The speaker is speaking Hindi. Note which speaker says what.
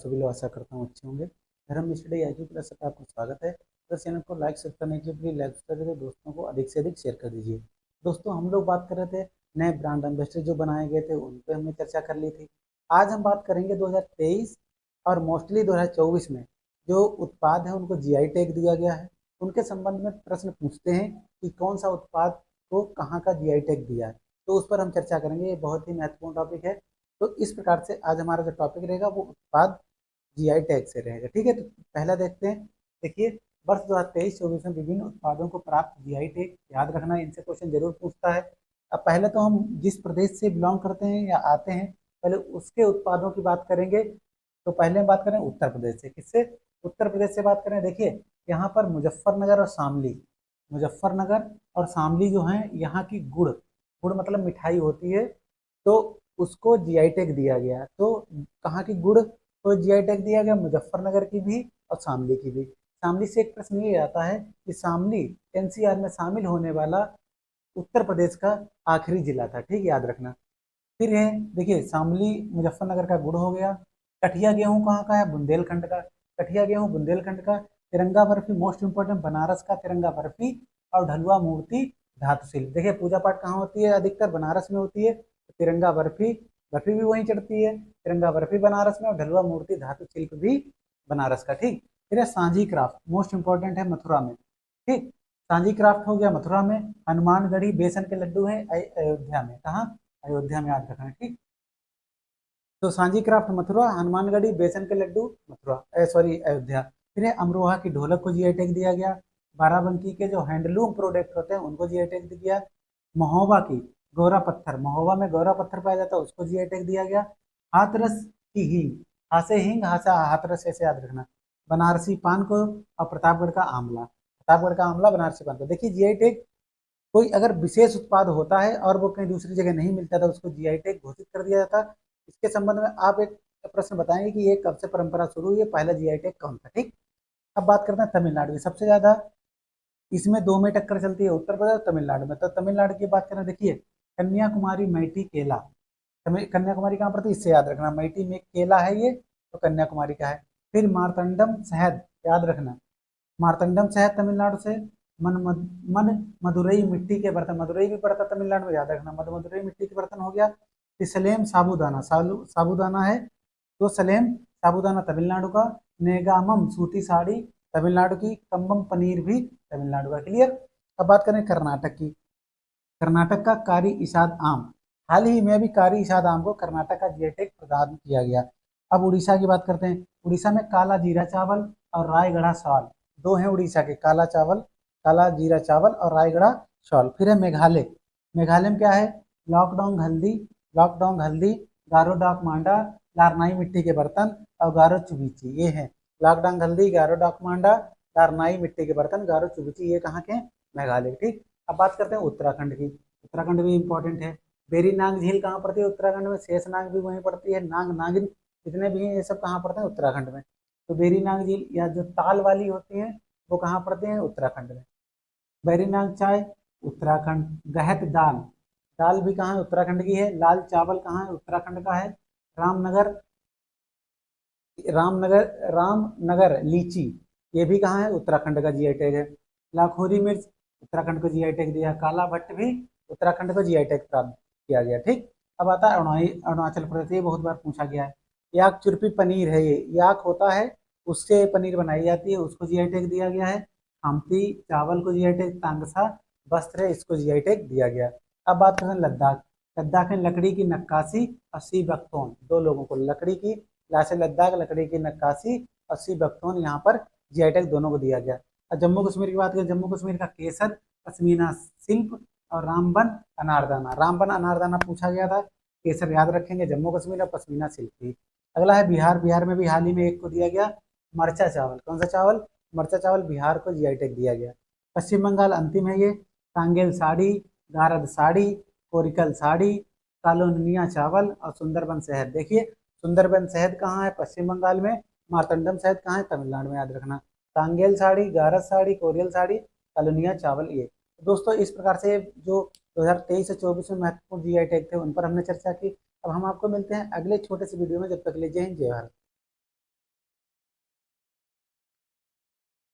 Speaker 1: सभी लोग आशा करता हूँ अच्छे होंगे। धर्म स्टडी IQ क्लास में आपका स्वागत है। अगर चैनल को लाइक शेयर करने के लिए लाइक कर दीजिए, दोस्तों को अधिक से अधिक शेयर कर दीजिए। दोस्तों, हम लोग बात कर रहे थे नए ब्रांड एम्बेसडर जो बनाए गए थे, उन पर हमने चर्चा कर ली थी। आज हम बात करेंगे 2023 और मोस्टली 2024 में जो उत्पाद है उनको GI टैग दिया गया है, उनके संबंध में प्रश्न पूछते हैं कि कौन सा उत्पाद को कहाँ का GI टैग दिया है। तो उस पर हम चर्चा करेंगे। ये बहुत ही महत्वपूर्ण टॉपिक है। तो इस प्रकार से आज हमारा जो टॉपिक रहेगा वो उत्पाद GI टैग से रहेगा। ठीक है, तो पहला देखते हैं। देखिए, वर्ष 2023-24 में विभिन्न उत्पादों को प्राप्त GI टैग याद रखना, इनसे क्वेश्चन जरूर पूछता है। अब पहले तो हम जिस प्रदेश से बिलोंग करते हैं या आते हैं, पहले उसके उत्पादों की बात करेंगे। तो पहले हम बात करें उत्तर प्रदेश से। किससे? उत्तर प्रदेश से बात करें। देखिए, यहाँ पर मुजफ्फरनगर और शामली, मुजफ्फरनगर और शामली जो हैं, यहाँ की गुड़, गुड़ मतलब मिठाई होती है, तो उसको GI टैग दिया गया। तो कहाँ की गुड़ को GI टैग दिया गया? मुजफ्फरनगर की भी और शामली की भी। शामली से एक प्रश्न ये आता है कि शामली NCR में शामिल होने वाला उत्तर प्रदेश का आखिरी जिला था। ठीक, याद रखना। फिर है, देखिए, शामली मुजफ्फरनगर का गुड़ हो गया। कठिया गेहूं कहाँ का है? बुंदेलखंड का। कठिया गेहूं बुंदेलखंड का। तिरंगा बर्फी मोस्ट इंपोर्टेंट, बनारस का तिरंगा बर्फी। और ढलुआ मूर्ति धातु शिल्प। देखिए, पूजा पाठ कहाँ होती है? अधिकतर बनारस में होती है। तो तिरंगा बर्फी, बर्फी भी वहीं चढ़ती है। तिरंगा बर्फी बनारस में और ढलुआ मूर्ति धातु शिल्प भी बनारस का। ठीक। फिर है सांझी क्राफ्ट, मोस्ट इंपोर्टेंट है, मथुरा में। ठीक, सांझी क्राफ्ट हो गया मथुरा में। हनुमानगढ़ी बेसन के लड्डू है अयोध्या में। कहाँ? अयोध्या में, याद रखना है। ठीक, तो सांझी क्राफ्ट मथुरा, हनुमानगढ़ी बेसन के लड्डू मथुरा, सॉरी, अयोध्या। फिर है अमरोहा की ढोलक को GI टैग दिया गया। बाराबंकी के जो हैंडलूम प्रोडक्ट होते हैं उनको GI टैग दिया। महोबा की गौरा पत्थर, महोबा में गौरा पत्थर पाया जाता है, उसको GI टैग दिया गया। हाथरस की हींग, हासे हींग हासा हाथरस, ऐसे याद रखना। बनारसी पान को, और प्रतापगढ़ का आंवला, प्रतापगढ़ का आंवला बनारसी पान को। देखिए, GI टैग कोई अगर विशेष उत्पाद होता है और वो कहीं दूसरी जगह नहीं मिलता था, उसको GI टैग घोषित कर दिया जाता। इसके संबंध में आप एक प्रश्न बताएंगे कि ये कब से परंपरा शुरू हुई है, पहला GI टैग कौन था। ठीक, अब बात करते हैं तमिलनाडु की। सबसे ज्यादा इसमें दो में टक्कर चलती है, उत्तर प्रदेश और तमिलनाडु में। तो तमिलनाडु की बात करें, देखिए, कन्याकुमारी मैटी केला। कन्याकुमारी कहाँ पर थी? इससे याद रखना, मैटी में केला है ये, तो कन्याकुमारी का है। फिर मार्तंडम शहद, याद रखना, मार्तंडम शहद तमिलनाडु से। मन मन मदुरई मिट्टी के बर्तन, मदुरई भी पड़ता तमिलनाडु में, याद रखना, मदुरई मिट्टी के बर्तन हो गया। फिर सलेम साबूदाना, साबूदाना है, तो सलेम साबूदाना तमिलनाडु का। नेगामम सूती साड़ी तमिलनाडु की। कम्बम पनीर भी तमिलनाडु का। क्लियर। अब बात करें कर्नाटक की। कर्नाटक का कारी इसाद आम, हाल ही में भी कारी इसाद आम को कर्नाटक का GI टैग प्रदान किया गया। अब उड़ीसा की बात करते हैं। उड़ीसा में काला जीरा चावल और रायगढ़ा शॉल, दो हैं उड़ीसा के, काला चावल, काला जीरा चावल और रायगढ़ा शॉल। फिर है मेघालय। मेघालय में क्या है? लॉकडाउन हल्दी, लॉकडाउन हल्दी, गारो डाक मांडा, लारनाई मिट्टी के बर्तन और गारो चुबीची, ये है। लॉकडाउन हल्दी, गारो डाक मांडा, लारनाई मिट्टी के बर्तन, गारो चुबीची, ये कहाँ के हैं? मेघालय। ठीक, अब बात करते हैं उत्तराखंड की। उत्तराखंड भी इंपॉर्टेंट है। बेरी नाग झील कहाँ पड़ती है? उत्तराखंड में। शेषनाग भी वहीं पड़ती है। नाग नागिन जितने भी हैं ये सब कहाँ पड़ते हैं? उत्तराखंड में। तो बेरी नाग झील या जो ताल वाली होती हैं वो कहाँ पड़ते हैं? उत्तराखंड में। बेरी नाग चाय उत्तराखंड। गहत दाल, दाल भी कहाँ है? उत्तराखंड की है। लाल चावल कहाँ है? उत्तराखंड का है। रामनगर, रामनगर, रामनगर लीची, ये भी कहाँ है? उत्तराखंड का GI टैग है। लाखोरी मिर्च उत्तराखंड को GI टैग दिया। काला भट्ट भी उत्तराखंड को GI टैग प्राप्त किया गया। ठीक, अब आता है अरुणाचल प्रदेश। ये बहुत बार पूछा गया है। याक चुरपी पनीर है, ये याक होता है उससे पनीर बनाई जाती है, उसको GI टैग दिया गया है। हम्पी चावल को GI टैग। तांगसा वस्त्र है, इसको GI टैग दिया गया। अब बात करते हैं लद्दाख। लद्दाख में लकड़ी की नक्काशी, 80 बख्तौन, दो लोगों को, लकड़ी की, लासे लद्दाख, लकड़ी की नक्काशी, 80 बख्तौन, यहाँ पर GI टैग दोनों को दिया गया। और जम्मू कश्मीर की बात करें, जम्मू कश्मीर का केसर, पश्मीना शिल्प और रामबन अनारदाना। रामबन अनारदाना पूछा गया था, केसर याद रखेंगे, जम्मू कश्मीर और पश्मीना शिल्प भी। अगला है बिहार। बिहार में भी हाल ही में एक को दिया गया, मरचा चावल। कौन सा चावल? मरचा चावल, बिहार को GI टैग दिया गया। पश्चिम बंगाल अंतिम है ये। टांगेल साड़ी, गारद साड़ी, कोरिकल साड़ी, कालोनिया चावल और सुंदरबन शहद। देखिए, सुंदरबन शहद कहाँ है? पश्चिम बंगाल में। मार्तंडम शहद कहाँ है? तमिलनाडु में, याद रखना। टांगेल साड़ी, गारस साड़ी, कोरियल साड़ी, कालोनिया चावल, ये। तो दोस्तों, इस प्रकार से जो 2023 से 24 में महत्वपूर्ण GI टैग थे उन पर हमने चर्चा की। अब हम आपको मिलते हैं अगले छोटे से वीडियो में। जब तक के लिए जय हिंद, जय भारत।